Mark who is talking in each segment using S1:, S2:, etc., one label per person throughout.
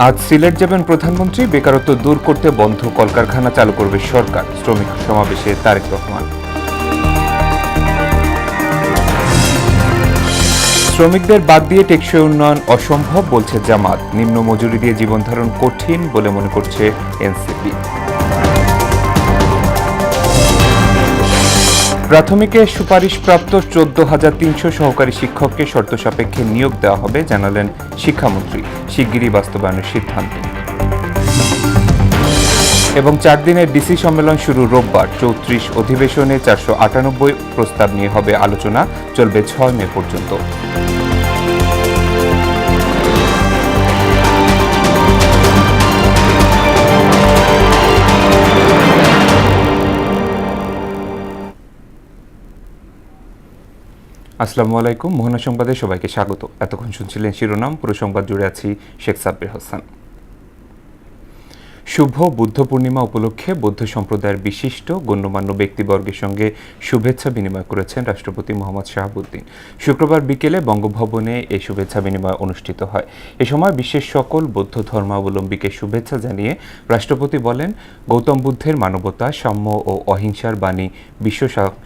S1: আজ সিলেট যাবেন প্রধানমন্ত্রী। বেকারত্ব দূর করতে বন্ধ কলকারখানা চালু করবে সরকার। শ্রমিক সমাবেশে তারেক রহমান। শ্রমিকদের বাদ দিয়ে টেকসই উন্নয়ন অসম্ভব বলছে জামাত। নিম্ন মজুরি দিয়ে জীবনধারণ কঠিন বলে মনে করছে এনসিপি। প্রাথমিকে সুপারিশপ্রাপ্ত 14,300 সহকারী শিক্ষককে শর্ত সাপেক্ষে নিয়োগ দেওয়া হবে জানালেন শিক্ষামন্ত্রী। শিগগিরই বাস্তবায়নের সিদ্ধান্ত। এবং 4 দিনের ডিসি সম্মেলন শুরু রোববার। 34 অধিবেশনে 498 প্রস্তাব নিয়ে হবে আলোচনা। চলবে 6 মে পর্যন্ত। আসসালামু আলাইকুম। মোহনা সংবাদে সবাইকে স্বাগত। এতক্ষণ শুনছিলেন শিরোনাম। পুরো সংবাদ জুড়ে আছি শেখ সাব্বির হোসেন। শুভ বুদ্ধ পূর্ণিমা উপলক্ষে বৌদ্ধ সম্প্রদায়ের বিশিষ্ট গণ্যমান্য ব্যক্তিবর্গের সঙ্গে শুভেচ্ছা বিনিময় করেছেন রাষ্ট্রপতি মোহাম্মদ শাহাবুদ্দিন। শুক্রবার বিকেলে বঙ্গভবনে এই শুভেচ্ছা বিনিময় অনুষ্ঠিত হয়। এ সময় বিশ্বের সকল বৌদ্ধ ধর্মাবলম্বীকে শুভেচ্ছা জানিয়ে রাষ্ট্রপতি বলেন, গৌতম বুদ্ধের মানবতা, সাম্য ও অহিংসার বাণী বিশ্ব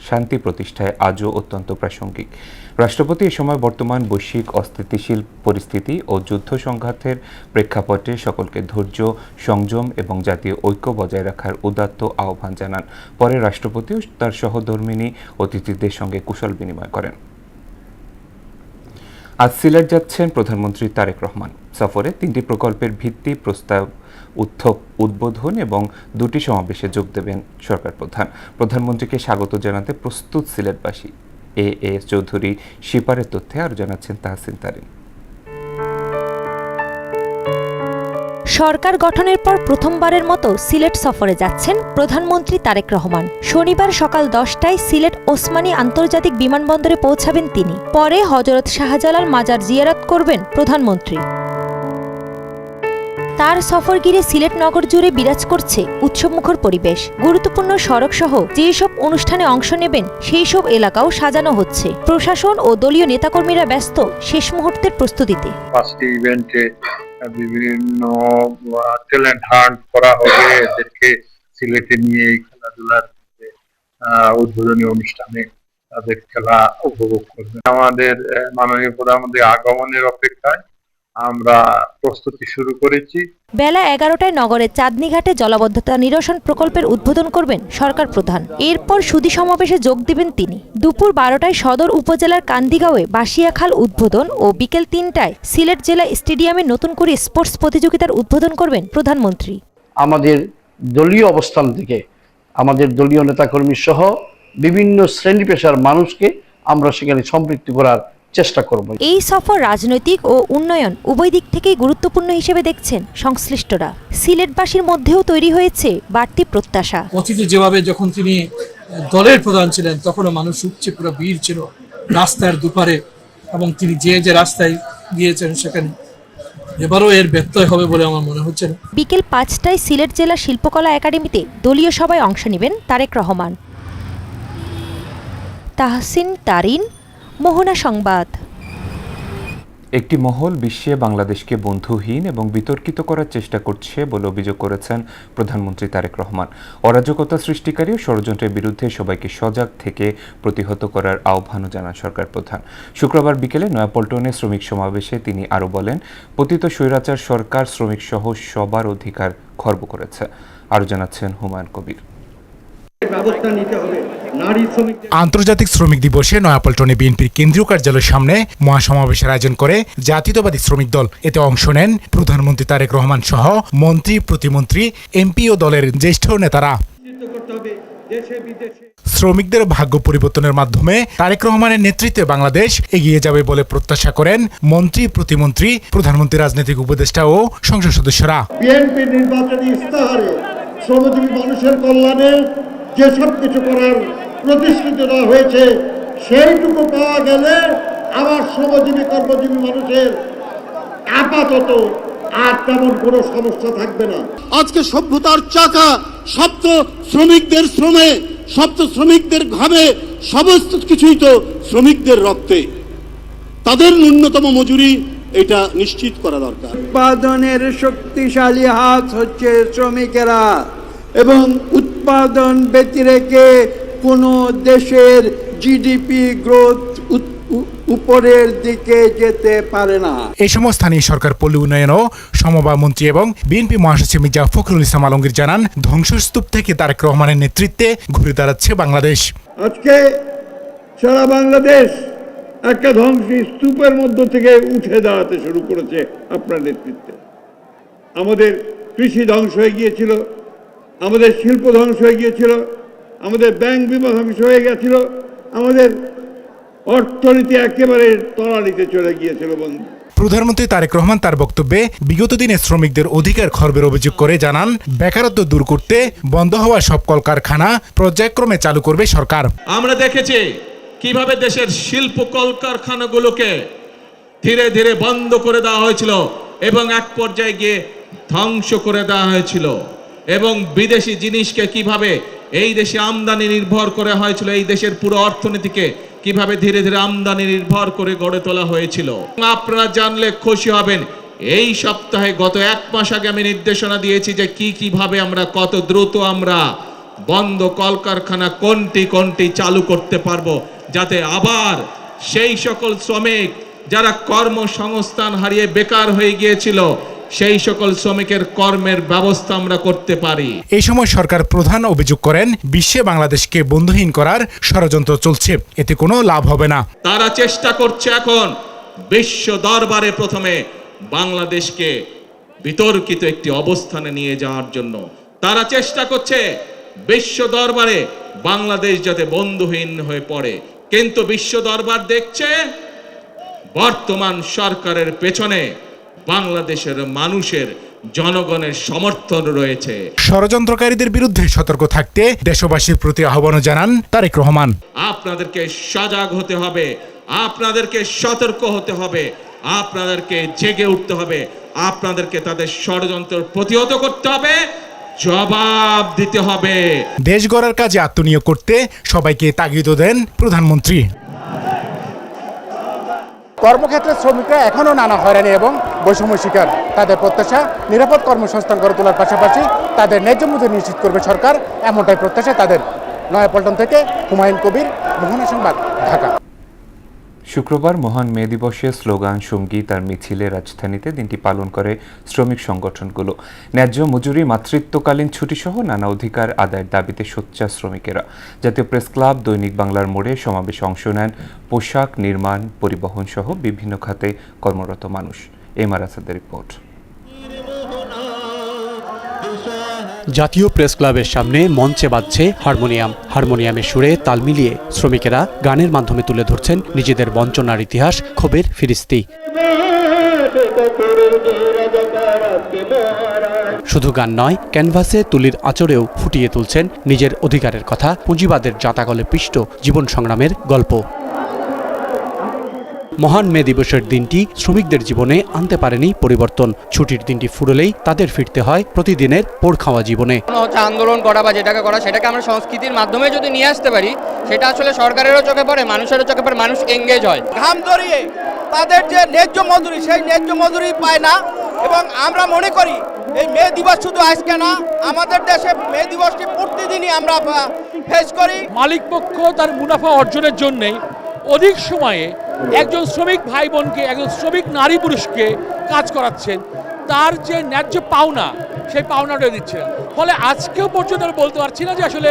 S1: শান্তি প্রতিষ্ঠায় আজও অত্যন্ত প্রাসঙ্গিক। রাষ্ট্রপতি এ সময় বর্তমান বৈশ্বিক অস্থিতিশীল পরিস্থিতি ও যুদ্ধ সংঘাতের প্রেক্ষাপটে সকলকে ধৈর্য, সংযম এবং জাতীয় ঐক্য বজায় রাখার উদাত্ত আহ্বান জানান। পরে রাষ্ট্রপতিও তার সহধর্মিণী অতিথিদের সঙ্গে কুশল বিনিময় করেন। আজ সিলেট যাচ্ছেন প্রধানমন্ত্রী তারেক রহমান। সফরে 3টি প্রকল্পের ভিত্তি প্রস্তাব উদ্বোধন এবং 2টি সমাবেশে যোগ দেবেন সরকার প্রধান। প্রধানমন্ত্রীকে স্বাগত জানাতে প্রস্তুত সিলেটবাসী। এ চৌধুরী শিপারের তথ্যে আরো জানাচ্ছেন তাহসিন তারিন।
S2: সরকার গঠনের পর প্রথমবারের মতো সিলেট সফরে যাচ্ছেন প্রধানমন্ত্রী তারেক রহমান। শনিবার সকাল 10টায় সিলেট ওসমানী আন্তর্জাতিক বিমানবন্দরে পৌঁছাবেন তিনি। পরে হযরত শাহজালাল মাজার জিয়ারত করবেন প্রধানমন্ত্রী। তার সফর ঘিরে সিলেট নগর জুড়ে বিরাজ করছে উৎসবমুখর পরিবেশ। গুরুত্বপূর্ণ সড়ক সহ যেসব অনুষ্ঠানে অংশ নেবেন সেই সব এলাকাও সাজানো হচ্ছে। প্রশাসন ও দলীয় নেতাকর্মীরা ব্যস্ত শেষ মুহূর্তের প্রস্তুতিতে।
S3: পাঁচটি ইভেন্টে বিভিন্ন ট্যালেন্ট হান্ট করা হবে। এদেরকে সিলেটে নিয়ে খেলাধুলার উদ্বোধনী অনুষ্ঠানে তাদের খেলা উপভোগ করবে। আমাদের মাননীয় প্রধানমন্ত্রীর আগমনের অপেক্ষায় আমরা প্রস্তুতি শুরু করেছি।
S2: বেলা 11টায় নগরের চাঁদনীঘাটে জলাবদ্ধতা নিরসন প্রকল্পের উদ্বোধন করবেন সরকার প্রধান। এরপর সুধী সমাবেশে যোগ দিবেন তিনি। দুপুর 12টায় সদর উপজেলার কান্দিগাঁওয়ে বাসিয়াখাল উদ্বোধন ও বিকেল 3টায় সিলেট জেলা স্টেডিয়ামে নতুন করে স্পোর্টস প্রতিযোগিতার উদ্বোধন করবেন প্রধানমন্ত্রী।
S4: আমাদের দলীয় অবস্থান থেকে আমাদের দলীয় নেতাকর্মী সহ বিভিন্ন শ্রেণী পেশার মানুষকে আমরা সেখানে সম্পৃক্ত করার চেষ্টা করব।
S2: এই সফর রাজনৈতিক ও উন্নয়ন উভয় দিক থেকেই গুরুত্বপূর্ণ হিসেবে দেখছেন সংশ্লিষ্টরা। সিলেটবাসীর মধ্যেও তৈরি হয়েছে বাড়তি প্রত্যাশা।
S5: অতীতে যেভাবে যখন তিনি দলের প্রধান ছিলেন তখনও মানুষ উপচে পুরো ভিড় ছিল রাস্তার দুপারে, এবং তিনি যে রাস্তায় গিয়েছেন সেখানে এবারও এর ব্যত্যয় হবে বলে আমার মনে হচ্ছে না।
S2: বিকেল 5টায় সিলেট জেলা শিল্পকলা একাডেমিতে দলীয় সভায় অংশ নেবেন তারেক রহমান। তাহসিন তারিন, মোহনা সংবাদ।
S1: একটি মহল বিশ্বে বাংলাদেশকে বন্ধুহীন এবং বিতর্কিত করার চেষ্টা করছে বলে অভিযোগ করেছেন প্রধানমন্ত্রী তারেক রহমান। অরাজকতা সৃষ্টিকারী ও ষড়যন্ত্রের বিরুদ্ধে সবাইকে সজাগ থেকে প্রতিহত করার আহ্বানও জানান সরকার প্রধান। শুক্রবার বিকেলে নয়াপল্টনে শ্রমিক সমাবেশে তিনি আরও বলেন, পতিত স্বৈরাচার সরকার শ্রমিক সহ সবার অধিকার খর্ব করেছে। আরও জানাচ্ছেন হুমায়ুন কবির।
S6: আন্তর্জাতিক শ্রমিক দিবসে নয়াপল্টনে বিএনপির কেন্দ্রীয় কার্যালয়ের সামনে মহাসমাবেশের আয়োজন করে জাতীয়তাবাদী শ্রমিক দল। এতে অংশ নেন প্রধানমন্ত্রী তারেক রহমান সহ মন্ত্রী, প্রতিমন্ত্রী, এমপি ও দলের জ্যেষ্ঠ নেতারা। শ্রমিকদের ভাগ্য পরিবর্তনের মাধ্যমে তারেক রহমানের নেতৃত্বে বাংলাদেশ এগিয়ে যাবে বলে প্রত্যাশা করেন মন্ত্রী, প্রতিমন্ত্রী, প্রধানমন্ত্রী, রাজনৈতিক উপদেষ্টা ও সংসদ সদস্যরা।
S7: বিএনপি নির্বাচনী ইস্তাহারে শ্রমজীবী মানুষের কল্যাণে যেসব কিছু করার প্রতিশ্রুতি দেওয়া হয়েছে সেইটুকু পাওয়া গেলে আমার শ্রমজীবী কর্মজীবী মানুষের আপাতত আর তেমন কোনো সমস্যা থাকবে না। আজকে সভ্যতার চাকা সপ্ত শ্রমিকদের শ্রমে, সপ্ত শ্রমিকদের ঘামে, সমস্ত কিছুই তো শ্রমিকদের রক্তে। তাদের ন্যূনতম মজুরি
S8: এটা নিশ্চিত করা দরকার।
S7: উৎপাদনের শক্তিশালী হাত হচ্ছে শ্রমিকেরা, এবং উৎপাদন ব্যতিরেকে কোনো দেশের জিডিপি গ্রোথ উপরের দিকে যেতে পারে না।
S6: এই সময় স্থানীয় সরকার পল্লী উন্নয়ন ও সমবায় মন্ত্রী এবং বিএনপি মহাসচিব মির্জা ফখরুল ইসলাম আলমগীর জানান, ধ্বংসস্তূপ থেকে তারেক রহমানের নেতৃত্বে ঘুরে দাঁড়াচ্ছে বাংলাদেশ।
S7: আজকে সারা বাংলাদেশ একটা ধ্বংসী স্তূপের মধ্য থেকে উঠে দাঁড়াতে শুরু করেছে আপনার নেতৃত্বে। আমাদের কৃষি ধ্বংস হয়ে গিয়েছিল, আমাদের শিল্প ধ্বংস হয়ে গিয়েছিল, আমাদের ব্যাংক বিমা ধ্বংস হয়ে গেছিল, আমাদের অর্থনীতি একেবারে তলানিতে চলে গিয়েছিল বন্ধু।
S6: প্রধানমন্ত্রী তারেক রহমান তার বক্তব্যে বিগত দিনে শ্রমিকদের অধিকার খর্বের অভিযোগ করে জানান, বেকারত্ব দূর করতে বন্ধ হওয়া সব কলকারখানা পর্যায়ক্রমে চালু করবে সরকার।
S9: আমরা দেখেছি কিভাবে দেশের শিল্প কলকারখানাগুলোকে ধীরে ধীরে বন্ধ করে দেওয়া হয়েছিল এবং এক পর্যায়ে গিয়ে ধ্বংস করে দেওয়া হয়েছিল, এবং বিদেশি জিনিসকে কিভাবে এই দেশে আমদানি নির্ভর করে হয়েছিল, এই দেশের পুরো অর্থনীতিকে কিভাবে ধীরে ধীরে আমদানি নির্ভর করে গড়ে তোলা হয়েছিল। আপনারা জানলে খুশি হবেন, এই সপ্তাহে গত 1 মাস আগে আমি নির্দেশনা দিয়েছি যে কিভাবে আমরা কত দ্রুত আমরা বন্ধ কলকারখানা কোনটি চালু করতে পারবো, যাতে আবার সেই সকল শ্রমিক যারা কর্মসংস্থান হারিয়ে বেকার হয়ে গিয়েছিল সেই সকল শ্রমিকের কর্মের ব্যবস্থা আমরা করতে পারি।
S6: এই সময় সরকার প্রধান অভিযোগ করেন, বিশ্বে বাংলাদেশকে বন্ধুহীন করার ষড়যন্ত্র চলছে, এতে কোনো লাভ হবে না।
S9: তারা চেষ্টা করছে এখন বিশ্ব দরবারে প্রথমে বাংলাদেশকে বিতর্কিত একটি অবস্থানে নিয়ে যাওয়ার জন্য। তারা চেষ্টা করছে বিশ্ব দরবারে বাংলাদেশ যাতে বন্ধুহীন হয়ে পড়ে, কিন্তু বিশ্ব দরবার দেখছে বর্তমান সরকারের পেছনে বাংলাদেশের মানুষের জনগণের সমর্থন রয়েছে।
S6: ষড়যন্ত্রকারীদের বিরুদ্ধে সতর্ক থাকতে দেশবাসীর প্রতি আহ্বান জানান তারেক রহমান।
S9: আপনাদেরকে সজাগ হতে হবে, আপনাদেরকে সতর্ক হতে হবে, আপনাদেরকে জেগে উঠতে হবে, আপনাদেরকে তাদের ষড়যন্ত্র প্রতিহত করতে হবে, জবাব দিতে হবে।
S6: দেশ গড়ার কাজে আত্মনিয়োগ করতে সবাইকে তাগিদ দেন প্রধানমন্ত্রী।
S10: কর্মক্ষেত্রে শ্রমিকরা এখনও নানা হয়রানি এবং বৈষম্য শিকার। তাদের প্রত্যাশা নিরাপদ কর্মসংস্থান গড়ে তোলার পাশাপাশি তাদের ন্যায্য মূল্য নিশ্চিত করবে সরকার, এমনটাই প্রত্যাশা তাদের। নয়াপল্টন থেকে হুমায়ুন কবির, মোহনা সংবাদ, ঢাকা।
S1: শুক্রবার মহান মে দিবসে স্লোগান, সঙ্গীত আর মিছিলে রাজধানীতে দিনটি পালন করে শ্রমিক সংগঠনগুলো। ন্যায্য মজুরি, মাতৃত্বকালীন ছুটিসহ নানা অধিকার আদায়ের দাবিতে সোচ্চার শ্রমিকেরা। জাতীয় প্রেস ক্লাব, দৈনিক বাংলার মোড়ে সমাবেশে অংশ নেন পোশাক, নির্মাণ, পরিবহন সহ বিভিন্ন খাতে কর্মরত মানুষ। এমআর আসাদের রিপোর্ট।
S11: জাতীয় প্রেস ক্লাবের সামনে মঞ্চে বাজছে হারমোনিয়ামের সুরে তাল মিলিয়ে শ্রমিকেরা গানের মাধ্যমে তুলে ধরছেন নিজেদের বঞ্চনার ইতিহাস, ক্ষোভের ফিরিস্তি। শুধু গান নয়, ক্যানভাসে তুলির আঁচড়েও ফুটিয়ে তুলছেন নিজের অধিকারের কথা, পুঁজিবাদের জাতাকলে পিষ্ট জীবন সংগ্রামের গল্প। মহান মে দিবসের দিনটি শ্রমিকদের জীবনে আনতে পারেনি পরিবর্তন। ছুটির দিনটি ফুরলেই তাদের ফিরতে হয় প্রতিদিনের পোড় খাওয়া জীবনে।
S12: আন্দোলন করা বা যেটাকে করা সেটাকে আমরা সংস্কৃতির মাধ্যমে যদি নিয়ে আসতে পারি, সেটা আসলে সরকারেরও চোখে পড়ে, মানুষেরও চোখে পড়ে, মানুষ এঙ্গেজ হয়।
S13: ঘাম ধরিয়ে তাদের যে ন্যায্য মজুরি, সেই ন্যায্য মজুরি পায় না। এবং আমরা মনে করি এই মে দিবস শুধু আজকে না, আমাদের দেশে মে দিবসটি প্রতিদিনই আমরা ফেস করি।
S5: মালিক পক্ষ তার মুনাফা অর্জনের জন্যে অধিক সময়ে একজন শ্রমিক ভাই বোনকে, একজন শ্রমিক নারী পুরুষকে কাজ করাচ্ছেন, তার যে ন্যায্য পাওনা সেই পাওনাটা দিচ্ছে না। ফলে আজকেও পর্যন্ত বলতে পারছি না যে আসলে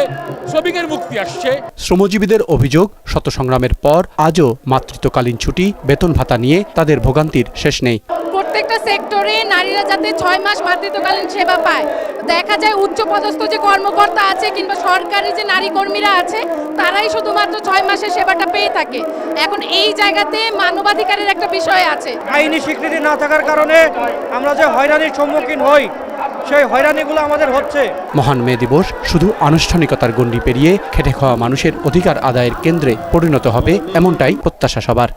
S5: শ্রমিকের মুক্তি আসছে।
S11: শ্রমজীবীদের অভিযোগ, শত সংগ্রামের পর আজও মাতৃত্বকালীন ছুটি, বেতন ভাতা নিয়ে তাদের ভোগান্তির শেষ নেই।
S2: প্রত্যেকটা সেক্টরে নারীরা যাতে 6 মাস মাতৃত্বকালীন সেবা পায়। দেখা যায় উচ্চপদস্থ যে কর্মকর্তা আছে কিংবা সরকারি যে নারী কর্মীরা আছে, তারাই শুধুমাত্র 6 মাসের সেবাটা পেয়ে থাকে। এখন এই জায়গাতে মানবাধিকারের একটা বিষয় আছে।
S13: আইনি স্বীকৃতি না থাকার কারণে আমরা যে হয়রানির সম্মুখীন হই, সেই হয়রানিগুলো আমাদের হচ্ছে।
S11: মহান মে দিবস শুধু আনুষ্ঠানিকতার গণ্ডি পেরিয়ে খেটে খাওয়া মানুষের অধিকার আদায়ের কেন্দ্রে পরিণত হবে, এমনটাই প্রত্যাশা সবার।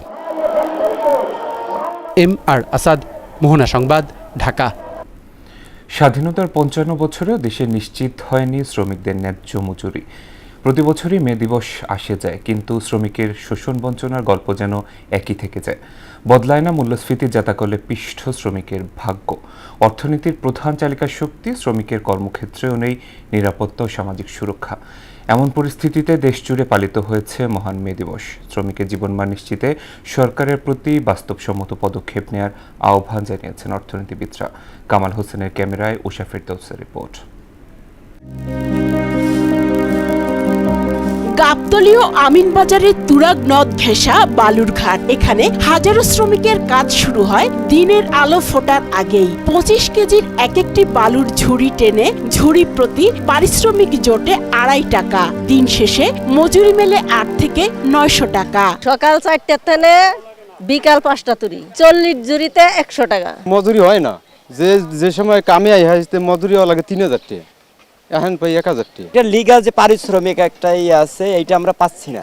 S11: এমআর আসাদ, মোহনা সংবাদ, ঢাকা।
S1: স্বাধীনতার 55 বছরেও দেশে নিশ্চিত হয়নি শ্রমিকদের ন্যায্য মজুরি। প্রতি বছরই মে দিবস আসে যায়, কিন্তু শ্রমিকের শোষণ বঞ্চনার গল্প যেন একই থেকে যায়। বদলায় না মূল্যস্ফীতি, জাতাকলে পিষ্ঠ শ্রমিকের ভাগ্য। অর্থনীতির প্রধান চালিকা শক্তি শ্রমিকের কর্মক্ষেত্রেও নেই নিরাপত্তা ও সামাজিক সুরক্ষা। এমন পরিস্থিতিতে দেশজুড়ে পালিত হয়েছে মহান মে দিবস। শ্রমিকের জীবনমান নিশ্চিতে সরকারের প্রতি বাস্তবসম্মত পদক্ষেপ নেওয়ার আহ্বান জানিয়েছেন অর্থনীতিবিদরা। কামাল হোসেনের ক্যামেরায় উষা ফেরদৌসের রিপোর্ট।
S14: গাবতলী ও আমিনবাজারের তুরাগ নদ ঘেঁষা বালুরঘাট, এখানে হাজারো শ্রমিকের কাজ শুরু হয় দিনের আলো ফোটার আগেই। 25 কেজির এক একটি বালুর ঝুড়ি টেনে ঝুড়ি প্রতি পারিশ্রমিক জোটে 2.5 টাকা। দিন শেষে মজুরি মেলে 8 থেকে 900 টাকা।
S15: সকাল 4টা থেকে বিকাল 5টা তুরি, 40 জুড়িতে 100 টাকা।
S16: মজুরি হয় না, যে সময় কামে আসতে মজুরি লাগে 3000 টাকা, এখন পাই 1000 টাকা।
S17: এটা লিগ্যাল যে পারিশ্রমিক একটাই আছে, এইটা আমরা পাচ্ছি না।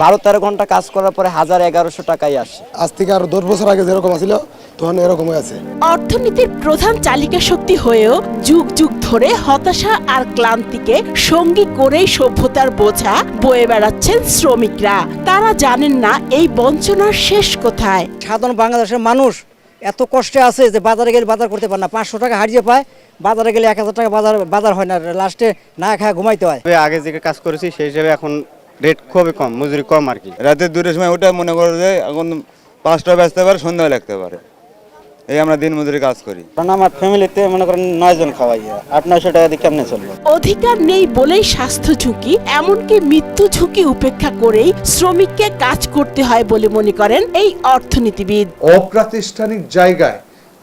S17: 12-13 ঘন্টা কাজ করার পরে 1000-1100 টাকাই আসে।
S16: আজ থেকে আরো 10 বছর আগে যেরকম ছিল তখন এরকমই আছে।
S14: অর্থনীতির প্রধান চালিকা শক্তি হয়েও যুগ যুগ ধরে হতাশা আর ক্লান্তিকে সঙ্গী করেই সভ্যতার বোঝা বয়ে বেড়াচ্ছেন শ্রমিকরা। তারা জানেন না এই বঞ্চনার শেষ কোথায়।
S17: সাধারণ বাংলাদেশের মানুষ এত কষ্টে আছে যে বাজারে গেলে বাজার করতে পারে না। 500 টাকা হারিয়ে পায়, বাজারে গেলে 1000 টাকা বাজার হয় না, লাস্টে না খায় ঘুমাইতে হয়।
S16: আগে যে কাজ করেছি সেই হিসেবে এখন রেট খুবই কম, মজুরি কম আর কি। রাতে 2টার সময় ওটা মনে করো যে এখন 5টা বাজতে পারে, সন্ধ্যা লাগতে পারে, এই আমরা দিন মজুরি কাজ করি।
S17: কারণ আমার ফ্যামিলিতে মনে করেন 9 জন খাওয়াই, 800-900 টাকা দিয়ে কেমনে চলবে?
S14: অধিকার নেই বলেই স্বাস্থ্য ঝুঁকি, এমনকি মৃত্যু ঝুঁকি উপেক্ষা করেই শ্রমিককে কাজ করতে হয় বলে মনে করেন এই অর্থনীতিবিদ।
S3: অপ্রাতিষ্ঠানিক জায়গায়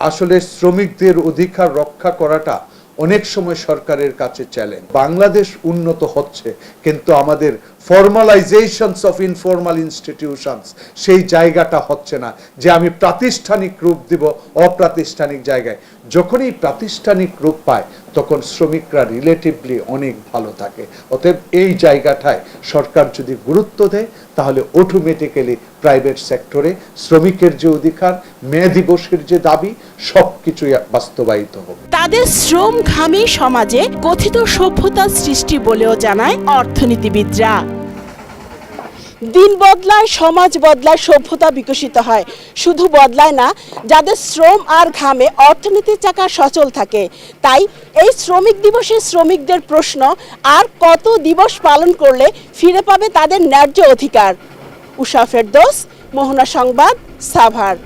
S3: আসলে শ্রমিকদের অধিকার রক্ষা করাটা অনেক সময় সরকারের কাছে চ্যালেঞ্জ। বাংলাদেশ উন্নত হচ্ছে, কিন্তু আমাদের ফর্মালাইজেশনস অফ ইনফর্মাল ইনস্টিটিউশনস সেই জায়গাটা হচ্ছে না, যে আমি প্রাতিষ্ঠানিক রূপ দিব অপ্রাতিষ্ঠানিক জায়গায়। যখনই প্রাতিষ্ঠানিক রূপ পায় তখন শ্রমিকরা রিলেটিভলি অনেক ভালো থাকে। অতএব এই জায়গাটায় সরকার যদি গুরুত্ব দেয় তাহলে অটোমেটিক্যালি প্রাইভেট সেক্টরে শ্রমিকের যে অধিকার, মে দিবসের যে দাবি, সবকিছুই বাস্তবায়িত হবে।
S14: তাদের শ্রম ঘামে সমাজে কথিত সভ্যতার সৃষ্টি বলেও জানায় অর্থনীতিবিদরা। দিন বদলায়, সমাজ বদলায়, সভ্যতা বিকশিত হয়। শুধু বদলায় না, যাদের শ্রম আর ঘামে অর্থনীতির চাকা সচল থাকে। তাই এই শ্রমিক দিবসে শ্রমিকদের প্রশ্ন, আর কত দিবস পালন করলে ফিরে পাবে তাদের ন্যায্য অধিকার? উষা ফেরদৌস, মোহনা সংবাদ, সাভার।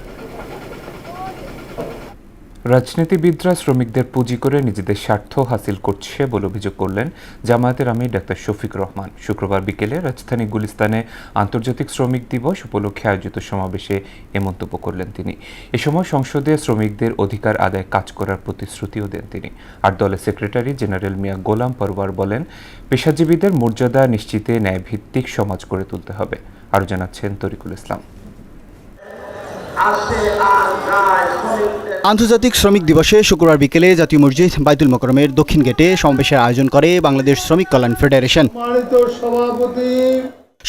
S1: রাজনীতিবিদরা শ্রমিকদের পুঁজি করে নিজেদের স্বার্থ হাসিল করছে বলে অভিযোগ করলেন জামায়াতের আমির ডাক্তার শফিক রহমান। শুক্রবার বিকেলে রাজধানী গুলিস্তানে আন্তর্জাতিক শ্রমিক দিবস উপলক্ষে আয়োজিত সমাবেশে এ মন্তব্য করলেন তিনি। এ সময় সংসদে শ্রমিকদের অধিকার আদায় কাজ করার প্রতিশ্রুতিও দেন তিনি। আর দলের সেক্রেটারি জেনারেল মিয়া গোলাম পরওয়ার বলেন, পেশাজীবীদের মর্যাদা নিশ্চিতে ন্যায়ভিত্তিক সমাজ গড়ে তুলতে হবে। আরও জানাচ্ছেন তরিকুল ইসলাম।
S11: আন্তর্জাতিক শ্রমিক দিবসে শুক্রবার বিকেলে জাতীয় মসজিদ বাইতুল মোকরমের দক্ষিণ গেটে সমাবেশের আয়োজন করে বাংলাদেশ শ্রমিক কল্যাণ ফেডারেশন।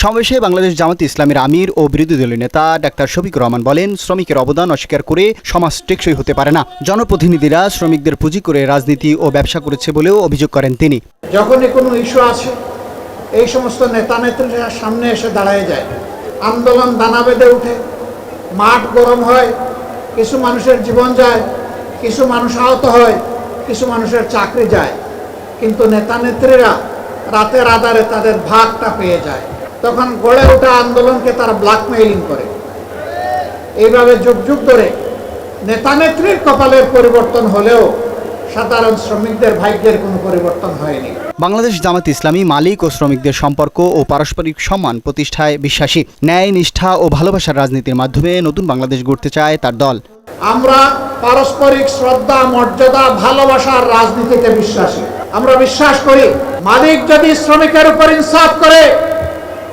S11: সমাবেশে বাংলাদেশ জামায়াতে ইসলামীর আমির ও বিরোধী দলীয় নেতা ডাক্তার শফিক রহমান বলেন, শ্রমিকের অবদান অস্বীকার করে সমাজ টেকসই হতে পারে না। জনপ্রতিনিধিরা শ্রমিকদের পুঁজি করে রাজনীতি ও ব্যবসা করেছে বলেও অভিযোগ করেন তিনি।
S7: যখনই কোনো ইস্যু আসে, এই সমস্ত নেতা নেত্রীরা সামনে এসে দাঁড়ায় যায়, আন্দোলন দানা বেঁধে উঠে, মাঠ গরম হয়, কিছু মানুষের জীবন যায়, কিছু মানুষ আহত হয়, কিছু মানুষের চাকরি যায়, কিন্তু নেতা নেত্রীরা রাতের আধারে তাদের ভাগটা পেয়ে যায়। তখন গড়ে ওঠা আন্দোলনকে তারা ব্ল্যাকমেইলিং করে। এইভাবে যুগ যুগ ধরে নেতা নেত্রীর কপালের পরিবর্তন হলেও সাধারণ শ্রমিকদের ভাগ্যের কোনো পরিবর্তন হয়নি।
S11: বাংলাদেশ জামায়াতে ইসলামী মালিক ও শ্রমিকদের সম্পর্ক ও পারস্পরিক সম্মান প্রতিষ্ঠায় বিশ্বাসী। ন্যায়, নিষ্ঠা ও ভালোবাসার রাজনীতির মাধ্যমে নতুন বাংলাদেশ গড়তে চায় তার দল।
S7: আমরা পারস্পরিক শ্রদ্ধা, মর্যাদা, ভালোবাসার রাজনীতিতে বিশ্বাসী। আমরা বিশ্বাস করি, মালিক যদি শ্রমিকের উপর ইনসাফ করে,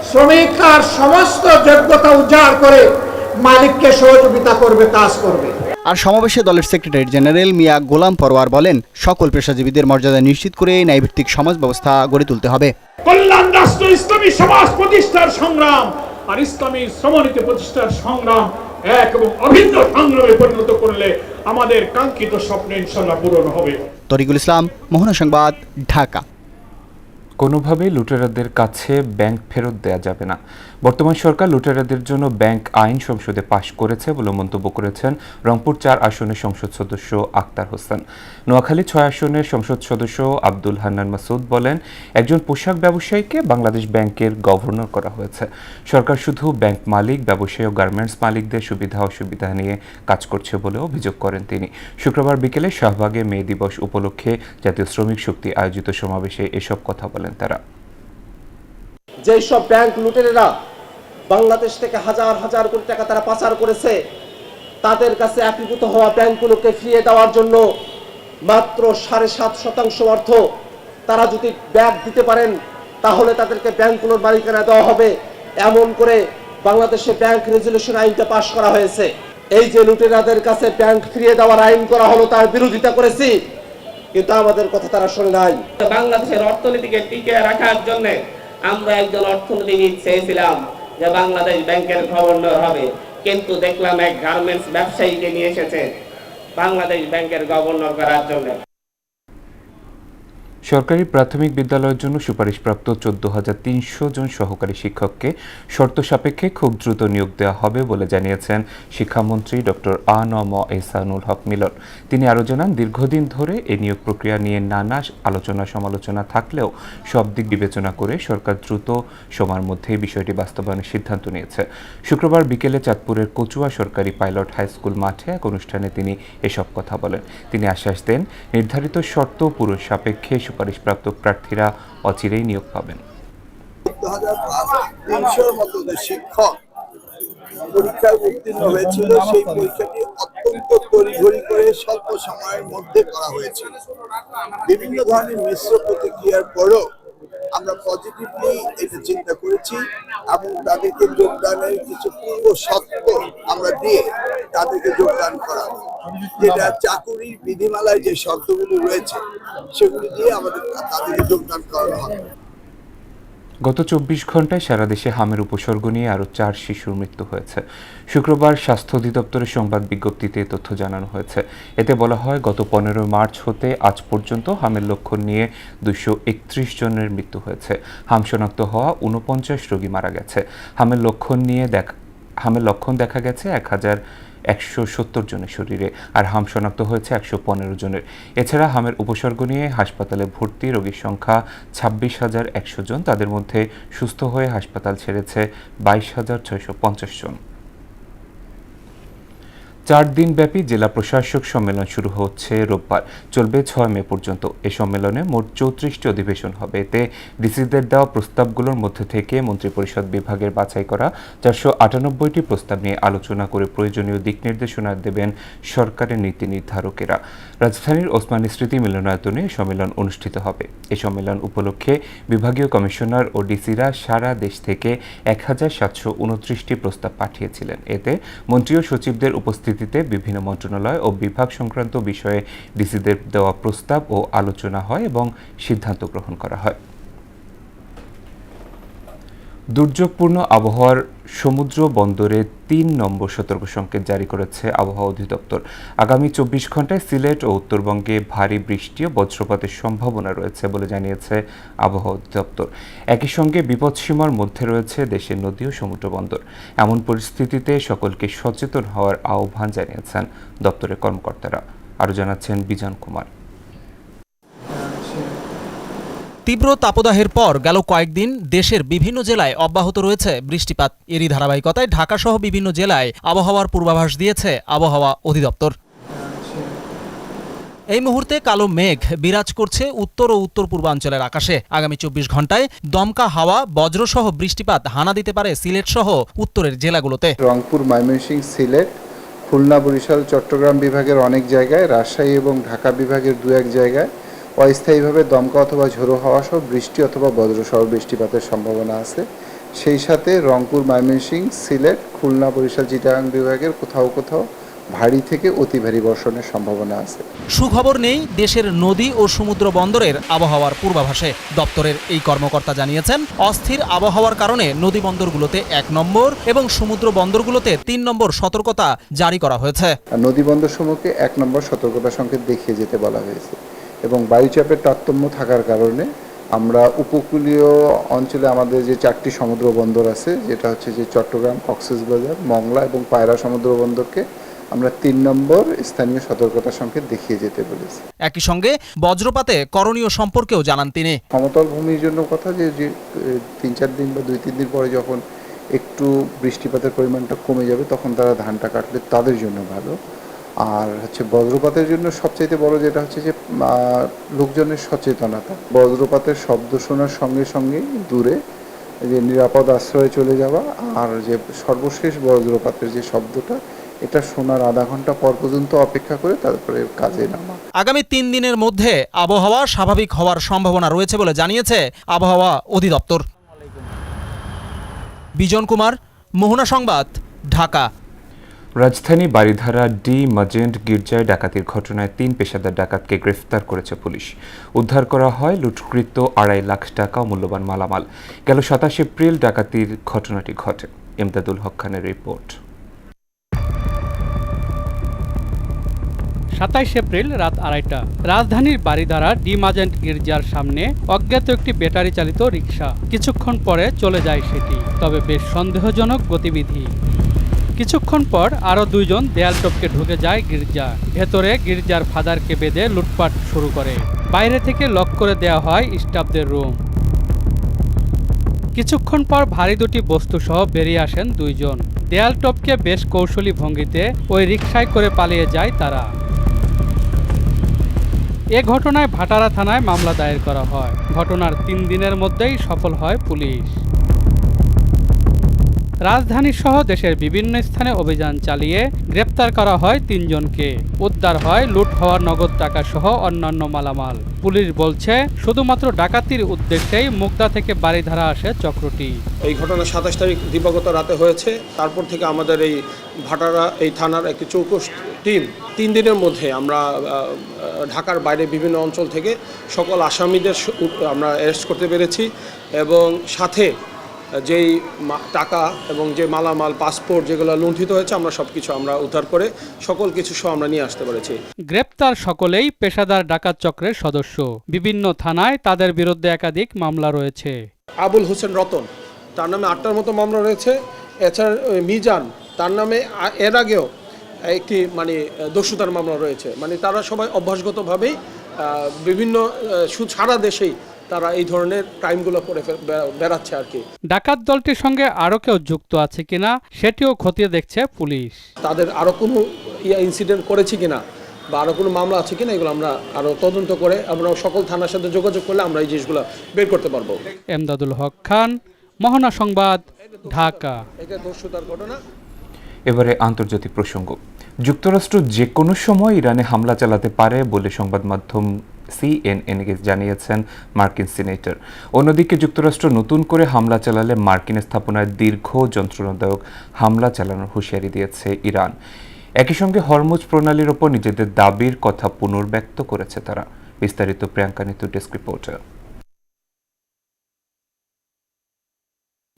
S7: শ্রমিক তার সমস্ত যোগ্যতা উজাড় করে মালিককে সহযোগিতা করবে, কাজ করবে।
S11: আর সমাবেশে দলের সেক্রেটারি জেনারেল মিয়া গোলাম পরওয়ার বলেন, সকল পেশাজীবীদের মর্যাদা নিশ্চিত করে ন্যায়ভিত্তিক সমাজ ব্যবস্থা গড়ে তুলতে হবে।
S5: কল্যাণ রাষ্ট্র ইসলামী সমাজ প্রতিষ্ঠার সংগ্রাম আর ইসলামী শ্রমনীতি প্রতিষ্ঠার সংগ্রাম এক এবং অভিন্ন সংগ্রামে পরিণত করলে আমাদের কাঙ্ক্ষিত স্বপ্ন ইনশাআল্লাহ পূরণ হবে।
S11: তরিকুল ইসলাম, মোহনা সংবাদ, ঢাকা।
S1: কোনোভাবেই লুটেরাদের কাছে ব্যাংক ফেরত দেয়া যাবে না। বর্তমান সরকার লুটেরাদের জন্য ব্যাংক আইন সংসদে পাশ করেছে বলে মন্তব্য করেছেন রংপুর 4 আসনের সংসদ সদস্য আক্তার হোসেন। নোয়াখালী 6 আসনের সংসদ সদস্য আব্দুল হান্নান মাসুদ বলেন, একজন পোশাক ব্যবসায়ীকে বাংলাদেশ ব্যাংকের গভর্নর করা হয়েছে। সরকার শুধু ব্যাংক মালিক, ব্যবসায়ী ও গার্মেন্টস মালিকদের সুবিধা অসুবিধা নিয়ে কাজ করছে বলে অভিযোগ করেন তিনি। শুক্রবার বিকেলে শাহবাগে মে দিবস উপলক্ষে জাতীয় শ্রমিক শক্তি আয়োজিত সমাবেশে এসব কথা বলেন তারা।
S13: যেই সব ব্যাংক লুটেরেরা বাংলাদেশ থেকে হাজার হাজার কোটি টাকা তারা পাচার করেছে, তাদের কাছে একীভূত হওয়া ব্যাংকগুলোকে ফিরিয়ে দেওয়ার জন্য মাত্র 7.5% অর্থ তারা যদি ব্যাংক দিতে পারেন, তাহলে তাদেরকে ব্যাংকগুলোর মালিকানা দেওয়া হবে, এমন করে বাংলাদেশে ব্যাংক রেজুলেশন আইনটা পাশ করা হয়েছে। এই যে লুটেরাদের কাছে ব্যাংক ফিরিয়ে দেওয়ার আইন করা হলো, তার বিরোধিতা করেছি, কিন্তু আমাদের কথা তারা শোনে নাই।
S12: বাংলাদেশের অর্থনীতিকে টিকিয়ে রাখার জন্য আমরা একজন অর্থনীতিবিদ চেয়েছিলাম যে বাংলাদেশ ব্যাংকের গভর্নর হবে, কিন্তু দেখলাম এক গার্মেন্টস ব্যবসায়ীকে নিয়ে এসেছে বাংলাদেশ ব্যাংকের গভর্নর করার জন্য।
S1: সরকারি প্রাথমিক বিদ্যালয়ের জন্য সুপারিশপ্রাপ্ত 14,300 জন সহকারী শিক্ষককে শর্ত সাপেক্ষে খুব দ্রুত নিয়োগ দেওয়া হবে বলে জানিয়েছেন শিক্ষামন্ত্রী ডক্টর আ.ন.ম এহসানুল হক মিলন। তিনি আরও জানান, দীর্ঘদিন ধরে এই নিয়োগ প্রক্রিয়া নিয়ে নানা আলোচনা সমালোচনা থাকলেও সব দিক বিবেচনা করে সরকার দ্রুত সময়ের মধ্যেই বিষয়টি বাস্তবায়নের সিদ্ধান্ত নিয়েছে। শুক্রবার বিকেলে চাঁদপুরের কচুয়া সরকারি পাইলট হাই স্কুল মাঠে এক অনুষ্ঠানে তিনি এসব কথা বলেন। তিনি আশ্বাস দেন, নির্ধারিত শর্ত পূরণ সাপেক্ষে সুপারিশপ্রাপ্ত প্রার্থীরা অচিরেই নিয়োগ পাবেন।
S7: 300 মতো যে শিক্ষক পরীক্ষায় উত্তীর্ণ হয়েছিল, সেই পরীক্ষাটি অত্যন্ত তড়িঘড়ি করে স্বল্প সময়ের মধ্যে করা হয়েছিল। বিভিন্ন ধরনের মিশ্র প্রতিক্রিয়ার পরও আমরা পজিটিভলি এটা চিন্তা করেছি এবং তাদেরকে যোগদানের কিছু পূর্ব শর্ত আমরা দিয়ে তাদেরকে যোগদান করাবো, যেটা চাকুরির বিধিমালায় যে শর্তগুলি রয়েছে সেগুলি দিয়ে আমাদের তাদেরকে যোগদান করানো হবে।
S1: গত 24 ঘন্টায় সারা দেশে হামের উপসর্গ নিয়ে আরও 4 শিশুর মৃত্যু হয়েছে। শুক্রবার স্বাস্থ্য অধিদপ্তরের সংবাদ বিজ্ঞপ্তিতে তথ্য জানানো হয়েছে। এতে বলা হয়, গত 15 মার্চ হতে আজ পর্যন্ত হামের লক্ষণ নিয়ে 231 জনের মৃত্যু হয়েছে। হাম শনাক্ত হওয়া 49 রোগী মারা গেছে। হামের লক্ষণ দেখা গেছে 1170 জনের শরীরে, আর হাম শনাক্ত হয়েছে 115 জনের। এছাড়া হামের উপসর্গ নিয়ে হাসপাতালে ভর্তি রোগীর সংখ্যা 26,100 জন। তাদের মধ্যে সুস্থ হয়ে হাসপাতাল ছেড়েছে 22,650 জন। 4 দিনব্যাপী জেলা প্রশাসক সম্মেলন শুরু হচ্ছে রোববার, চলবে 6 মে পর্যন্ত। এই সম্মেলনে মোট 34টি অধিবেশন হবে। এতে ডিসিদের দেওয়া প্রস্তাবগুলোর মধ্যে থেকে মন্ত্রিপরিষদ বিভাগের বাছাই করা 498টি প্রস্তাব নিয়ে আলোচনা করে প্রয়োজনীয় দিক নির্দেশনা দেবেন সরকারের নীতি নির্ধারকেরা। রাজধানীর ওসমানী স্মৃতি মিলনায়তনে সম্মেলন অনুষ্ঠিত হবে। এই সম্মেলন উপলক্ষে বিভাগীয় কমিশনার ও ডিসিরা সারা দেশ থেকে 1729টি প্রস্তাব পাঠিয়েছিলেন। এতে মন্ত্রী ও সচিবদের উপস্থিতিতে বিভিন্ন মন্ত্রণালয় ও বিভাগ সংক্রান্ত বিষয়ে ডিসিদের দেওয়া প্রস্তাব ও আলোচনা হয় এবং সিদ্ধান্ত গ্রহণ করা হয়। দুর্যোগপূর্ণ আবহাওয়ার সমুদ্র বন্দরে 3 নম্বর সতর্ক সংকেত জারি করেছে আবহাওয়া অধিদপ্তর। আগামী 24 ঘন্টায় সিলেট ও উত্তরবঙ্গে ভারী বৃষ্টি ও বজ্রপাতের সম্ভাবনা রয়েছে বলে জানিয়েছে আবহাওয়া অধিদপ্তর। একই সঙ্গে বিপদসীমার মধ্যে রয়েছে দেশের নদী ও সমুদ্র বন্দর। এমন পরিস্থিতিতে সকলকে সচেতন হওয়ার আহ্বান জানিয়েছেন দপ্তরের কর্মকর্তারা। আরও জানাচ্ছেন বিজন কুমার।
S18: তীব্র তাপদাহের পর গেল কয়েকদিন দেশের বিভিন্ন জেলায় অব্যাহত রয়েছে বৃষ্টিপাত। এরই ধারাবাহিকতায় ঢাকাসহ বিভিন্ন জেলায় আবহাওয়ার পূর্বাভাস দিয়েছে আবহাওয়া অধিদপ্তর। এই মুহূর্তে কালো মেঘ বিরাজ করছে উত্তর ও উত্তর পূর্বাঞ্চলের আকাশে। আগামী 24 ঘন্টায় দমকা হাওয়া, বজ্রসহ বৃষ্টিপাত হানা দিতে পারে সিলেট সহ উত্তরের জেলাগুলোতে।
S19: রংপুর, ময়মনসিংহ, সিলেট, খুলনা, বরিশাল, চট্টগ্রাম বিভাগের অনেক জায়গায়, রাজশাহী এবং ঢাকা বিভাগের 2-1 জায়গায় অস্থায়ীভাবে দমকা অথবা ঝোড়ো হাওয়া সহ বৃষ্টি অথবা বজ্রসহ বৃষ্টিপাতের সম্ভাবনা আছে। সেই সাথে রংপুর, ময়মনসিংহ, সিলেট, খুলনা, বরিশাল, চিটাগাং বিভাগের কোথাও কোথাও ভারী থেকে অতি ভারী বর্ষণের সম্ভাবনা আছে।
S18: সুখবর নেই দেশের নদী ও সমুদ্র বন্দরের আবহাওয়ার পূর্বাভাসে। দপ্তরের এই কর্মকর্তা জানিয়েছেন, অস্থির আবহাওয়ার কারণে নদী বন্দরগুলোতে 1 নম্বর এবং সমুদ্র বন্দরগুলোতে 3 নম্বর সতর্কতা জারি করা হয়েছে।
S19: নদী বন্দরসমূহকে 1 নম্বর সতর্কতা সংকেত দেখিয়ে যেতে বলা হয়েছে এবং বায়ুচাপের তারতম্য থাকার কারণে আমরা উপকূলীয় অঞ্চলে আমাদের যে 4টি সমুদ্র বন্দর আছে, যেটা হচ্ছে যে চট্টগ্রাম, কক্সবাজার, মংলা এবং পায়রা সমুদ্র বন্দরকে আমরা 3 নম্বর স্থানীয় সতর্কতা সংকেত দেখিয়ে যেতে বলেছি।
S18: একই সঙ্গে বজ্রপাতে করণীয় সম্পর্কেও জানান তিনি।
S19: সমতল ভূমির জন্য কথা যে 3-4 দিন বা 2-3 দিন পরে যখন একটু বৃষ্টিপাতের পরিমাণটা কমে যাবে, তখন তারা ধানটা কাটলে তাদের জন্য ভালো। আর হচ্ছে বজ্রপাতের জন্য সবচাইতে বড় যেটা হচ্ছে যে লোকজনের সচেতনতা। বজ্রপাতের শব্দ শোনার সঙ্গে সঙ্গে দূরে যে নিরাপদ আশ্রয়ে চলে যাওয়া, আর যে সর্বশেষ বজ্রপাতের যে শব্দটা, এটা শোনার আধা ঘন্টা পর পর্যন্ত অপেক্ষা করে তারপরে কাজে নামা।
S18: আগামী 3 দিনের মধ্যে আবহাওয়া স্বাভাবিক হওয়ার সম্ভাবনা রয়েছে বলে জানিয়েছে আবহাওয়া অধিদপ্তর। বিজন কুমার, মোহনা সংবাদ, ঢাকা।
S1: রাজধানী বারিধারা ডি মাজেন্ট গির্জায় ডাকাতির ঘটনায় 3 পেশাদার ডাকাতকে গ্রেফতার করেছে পুলিশ। উদ্ধার করা হয় লুটকৃত 2.5 লাখ টাকা ও মূল্যবান মালামাল। গেল 27 এপ্রিল ডাকাতির ঘটনাটি ঘটে। এমদাদুল হক খানের রিপোর্ট।
S20: 27 এপ্রিল রাত 2:30 রাজধানীর বারিধারা ডি মাজেন্ট গির্জার সামনে অজ্ঞাত একটি ব্যাটারি চালিত রিকশা। কিছুক্ষণ পরে চলে যায় সেটি, তবে বেশ সন্দেহজনক গতিবিধি। কিছুক্ষণ পর আরও 2 জন দেয়াল টপকে ঢুকে যায় গির্জা। ভেতরে গির্জার ফাদারকে বেঁধে লুটপাট শুরু করে। বাইরে থেকে লক করে দেওয়া হয় স্টাফদের রুম। কিছুক্ষণ পর ভারী 2টি বস্তুসহ বেরিয়ে আসেন 2 জন। দেয়াল টপকে বেশ কৌশলী ভঙ্গিতে ওই রিকশায় করে পালিয়ে যায় তারা। এ ঘটনায় ভাটারা থানায় মামলা দায়ের করা হয়। ঘটনার 3 দিনের মধ্যেই সফল হয় পুলিশ। রাজধানী সহ দেশের বিভিন্ন স্থানে অভিযান চালিয়ে গ্রেপ্তার করা হয় 3 জনকে। উদ্ধার হয় লুট হওয়া নগদ টাকা সহ অন্যান্য মালামাল। পুলিশ বলছে শুধুমাত্র ডাকাতির উদ্দেশ্যেই মুগদা থেকে বারিধারা আসে চক্রটি।
S8: এই ঘটনা 27 তারিখ দিবাগত রাতে হয়েছে। তারপর থেকে আমাদের এই ভাটারা এই থানার একটি চৌকস টিম 3 দিনের মধ্যে আমরা ঢাকার বাইরে বিভিন্ন অঞ্চল থেকে সকল আসামিদের আমরা অ্যারেস্ট করতে পেরেছি, এবং সাথে যেই টাকা এবং যে মালামাল, পাসপোর্ট যেগুলো লুণ্ঠিত হয়েছে, আমরা সবকিছু আমরা উদ্ধার করে সকল কিছু সহ আমরা নিয়ে আসতে পেরেছি।
S20: গ্রেপ্তার সকলেই পেশাদার ডাকাত চক্রের সদস্য। বিভিন্ন থানায় তাদের বিরুদ্ধে একাধিক মামলা রয়েছে।
S8: আবুল হোসেন রতন, তার নামে 8টার মতো মামলা রয়েছে। এছাড়া মিজান, তার নামে এর আগেও একটি দস্যুতার মামলা রয়েছে। তারা সবাই অভ্যাসগতভাবেই বিভিন্ন সারা দেশেই তারা এই ধরনের ক্রাইমগুলো করে বেড়াচ্ছে আর কি।
S20: ডাকাত দলটির সঙ্গে আরও কেউ যুক্ত আছে কিনা সেটিও খতিয়ে দেখছে পুলিশ।
S8: তাদের আরও কোনো ইনসিডেন্ট করেছে কিনা বা আরও কোনো মামলা আছে কিনা, এগুলো আমরা আরও তদন্ত করে আমরা সকল থানার সাথে যোগাযোগ করলে আমরা এই জিনিসগুলো বের করতে পারবো।
S20: এমদাদুল হক খান, মোহনা সংবাদ, ঢাকা।
S8: এটা দস্যুতার ঘটনা।
S1: এবারে আন্তর্জাতিক প্রসঙ্গ। যুক্তরাষ্ট্র যে কোনো সময় ইরানে হামলা চালাতে পারে বলে সংবাদ মাধ্যম CNN-কে জানিয়েছেন মার্কিন সিনেটর। অন্যদিকে যুক্তরাষ্ট্র নতুন করে হামলা চালালে মার্কিন স্থাপনায় দীর্ঘ যন্ত্রণাদায়ক হামলা চালানোর হুঁশিয়ারি দিয়েছে ইরান। একই সঙ্গে হরমুজ প্রণালীর ওপর নিজেদের দাবির কথা পুনর্ব্যক্ত করেছে তারা। বিস্তারিত প্রিয়াঙ্কা নিতু, ডেস্ক রিপোর্টার।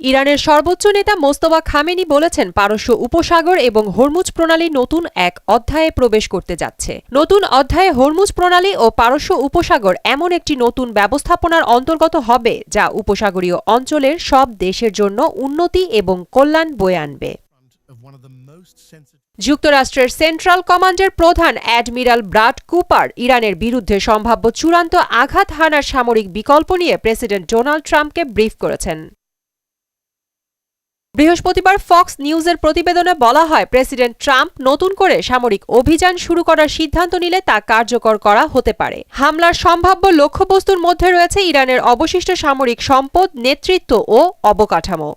S2: ইরানের সর্বোচ্চ নেতা মোস্তফা খামেনি বলেছেন, পারস্য উপসাগর এবং হরমুজ প্রণালী নতুন এক অধ্যায়ে প্রবেশ করতে যাচ্ছে। নতুন অধ্যায়ে হরমুজ প্রণালী ও পারস্য উপসাগর এমন একটি নতুন ব্যবস্থাপনার অন্তর্গত হবে যা উপসাগরীয় অঞ্চলের সব দেশের জন্য উন্নতি এবং কল্যাণ বয়ে আনবে। যুক্তরাষ্ট্রের সেন্ট্রাল কমান্ডের প্রধান অ্যাডমিরাল ব্রাড কুপার ইরানের বিরুদ্ধে সম্ভাব্য চূড়ান্ত আঘাত হানার সামরিক বিকল্প নিয়ে প্রেসিডেন্ট ডোনাল্ড ট্রাম্পকে ব্রিফ করেছেন। বৃহস্পতিবার ফক্স নিউজের প্রতিবেদনে বলা হয়, প্রেসিডেন্ট ট্রাম্প নতুন করে সামরিক অভিযান শুরু করার সিদ্ধান্ত নিলে তা কার্যকর করা হতে পারে। হামলার সম্ভাব্য লক্ষ্যবস্তুর মধ্যে রয়েছে ইরানের অবশিষ্ট সামরিক সম্পদ, নেতৃত্ব ও অবকাঠামো।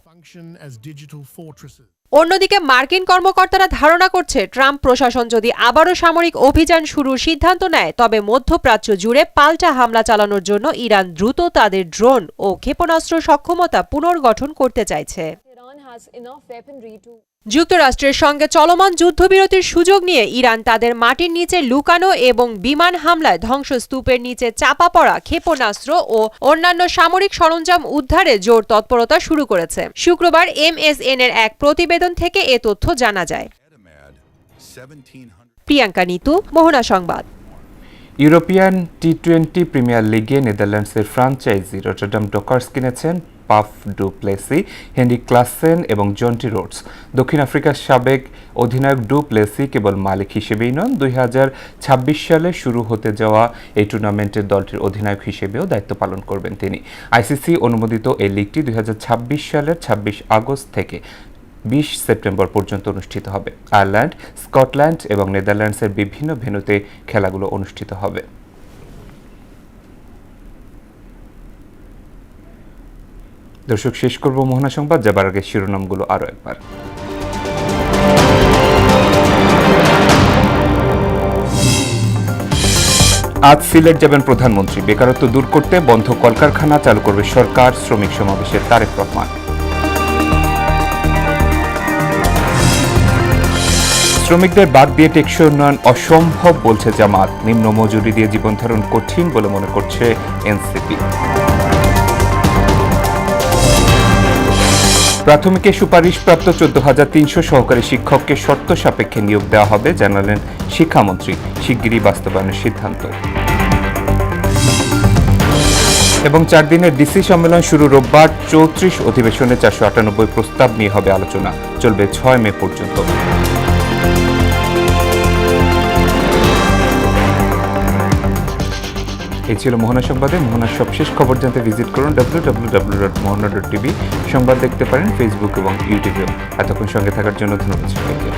S2: অন্যদিকে মার্কিন কর্মকর্তারা ধারণা করছে, ট্রাম্প প্রশাসন যদি আবারও সামরিক অভিযান শুরুর সিদ্ধান্ত নেয়, তবে মধ্যপ্রাচ্য জুড়ে পাল্টা হামলা চালানোর জন্য ইরান দ্রুত তাদের ড্রোন ও ক্ষেপণাস্ত্র সক্ষমতা পুনর্গঠন করতে চাইছে। যুক্তরাষ্ট্রের সঙ্গে চলমান যুদ্ধবিরতির সুযোগ নিয়ে ইরান তাদের মাটির নিচে লুকানো এবং বিমান হামলায় ধ্বংসস্তূপের নিচে চাপা পড়া ক্ষেপণাস্ত্র ও অন্যান্য সামরিক সরঞ্জাম উদ্ধারে জোর তৎপরতা শুরু করেছে। শুক্রবার MSN-এর এক প্রতিবেদন থেকে এ তথ্য জানা যায়। প্রিয়াঙ্কা নিতু, মোহনা সংবাদ।
S1: ইউরোপিয়ান টি20 প্রিমিয়ার লিগে নেদারল্যান্ডসের ফ্রাঞ্চাইজি রটারডাম ডকার্স কিনেছেন Faf du Plessis, Heinrich Klaasen এবং জন্টি রোডস। দক্ষিণ আফ্রিকার সাবেক অধিনায়ক ডু প্লেসি কেবল মালিক হিসেবেই নন, 2026 সালে শুরু হতে যাওয়া এই টুর্নামেন্টের দলটির অধিনায়ক হিসেবেও দায়িত্ব পালন করবেন তিনি। আইসিসি অনুমোদিত এই লিগটি 2026 সালের 26 আগস্ট থেকে 20 সেপ্টেম্বর পর্যন্ত অনুষ্ঠিত হবে। আয়ারল্যান্ড, স্কটল্যান্ড এবং নেদারল্যান্ডসের বিভিন্ন ভেন্যুতে খেলাগুলো অনুষ্ঠিত হবে। দর্শক, শেষ করব মোহনা সংবাদ, যাবার আগে শিরোনামগুলো আরও একবার। আজ সিলেট যাবেন প্রধানমন্ত্রী। বেকারত্ব দূর করতে বন্ধ কলকারখানা চালু করবে সরকার, শ্রমিক সমাবেশের তারেক রহমান। শ্রমিকদের বাদ দিয়ে টেকসই উন্নয়ন অসম্ভব বলছে জামাত। নিম্ন মজুরি দিয়ে জীবন ধারণ কঠিন বলে মনে করছে এনসিপি। প্রাথমিকে সুপারিশপ্রাপ্ত 14,300 সহকারী শিক্ষককে শর্ত সাপেক্ষে নিয়োগ দেওয়া হবে, জানালেন শিক্ষামন্ত্রী। শিগগিরই বাস্তবায়নের সিদ্ধান্ত। এবং 4 দিনের ডিসি সম্মেলন শুরু রোববার। 34 অধিবেশনে 498 প্রস্তাব নিয়ে হবে আলোচনা, চলবে 6 মে পর্যন্ত। এই ছিল মোহনা সংবাদে। মোহনার সবশেষ খবর জানতে ভিজিট করুন www.mohana.tv। সংবাদ দেখতে পারেন ফেসবুক এবং ইউটিউবেও। এতক্ষণ সঙ্গে থাকার জন্য ধন্যবাদ সবাইকে।